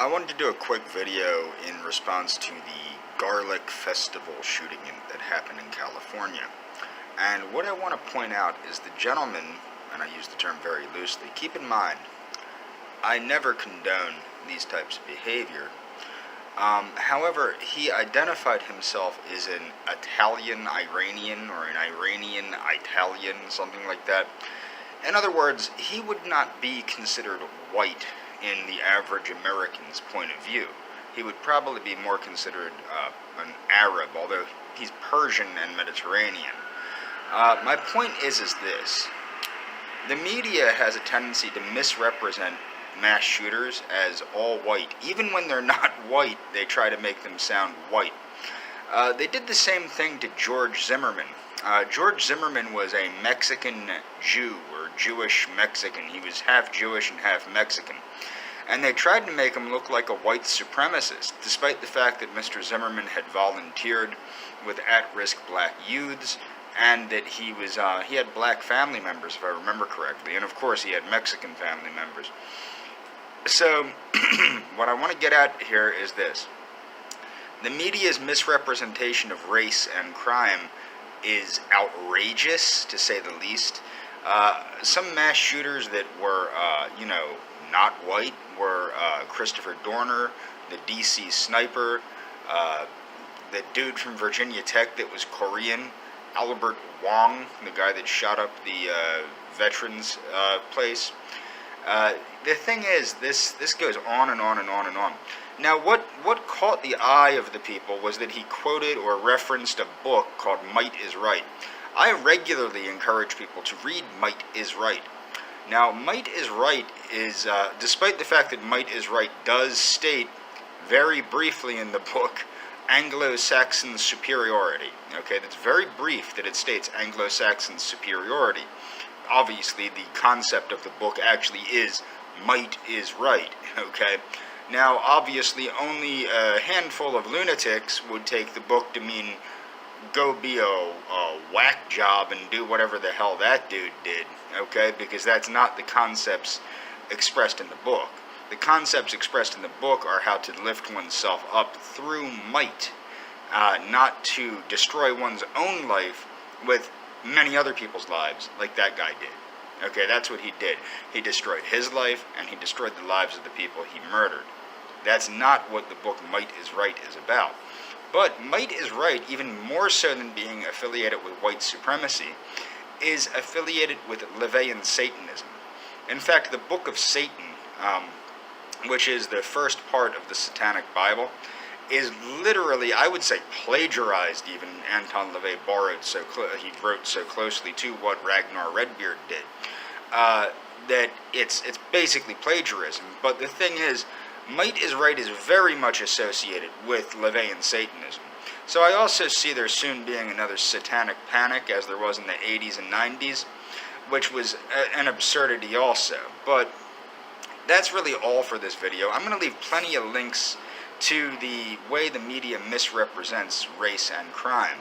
I wanted to do a quick video in response to the Garlic Festival shooting that happened in California. And what I want to point out is the gentleman, and I use the term very loosely, keep in mind, I never condone these types of behavior. However, he identified himself as an Italian-Iranian or an Iranian-Italian, something like that. In other words, he would not be considered white in the average American's point of view. He would probably be more considered an Arab, although he's Persian and Mediterranean. My point is this. The media has a tendency to misrepresent mass shooters as all white. Even when they're not white, they try to make them sound white. They did the same thing to George Zimmerman. George Zimmerman was a Mexican Jew, or Jewish Mexican. He was half Jewish and half Mexican. And they tried to make him look like a white supremacist, despite the fact that Mr. Zimmerman had volunteered with at-risk black youths, and that he had black family members, if I remember correctly, and of course he had Mexican family members. So, what I want to get at here is this. The media's misrepresentation of race and crime is outrageous, to say the least. Some mass shooters that were, not white were Christopher Dorner, the DC sniper, the dude from Virginia Tech that was Korean, Albert Wong, the guy that shot up the veterans place. The thing is, this goes on and on and on and on. Now, what caught the eye of the people was that he quoted or referenced a book called Might is Right. I regularly encourage people to read Might is Right. Now, Might is Right is, despite the fact that Might is Right does state, very briefly in the book, Anglo-Saxon superiority. Okay, that's very brief that it states Anglo-Saxon superiority. Obviously, the concept of the book actually is might is right, okay? Now, obviously, only a handful of lunatics would take the book to mean go be a whack job and do whatever the hell that dude did, okay? Because that's not the concepts expressed in the book. The concepts expressed in the book are how to lift oneself up through might, not to destroy one's own life with many other people's lives, like that guy did. Okay, that's what he did. He destroyed his life, and he destroyed the lives of the people he murdered. That's not what the book Might is Right is about. But Might is Right, even more so than being affiliated with white supremacy, is affiliated with Levian Satanism. In fact, the Book of Satan, which is the first part of the Satanic Bible, is literally, I would say, plagiarized even. Anton LaVey borrowed he wrote so closely to what Ragnar Redbeard did, that it's basically plagiarism. But the thing is, Might is Right is very much associated with Levian Satanism. So I also see there soon being another satanic panic, as there was in the 80s and 90s, which was an absurdity also. But that's really all for this video. I'm going to leave plenty of links to the way the media misrepresents race and crime.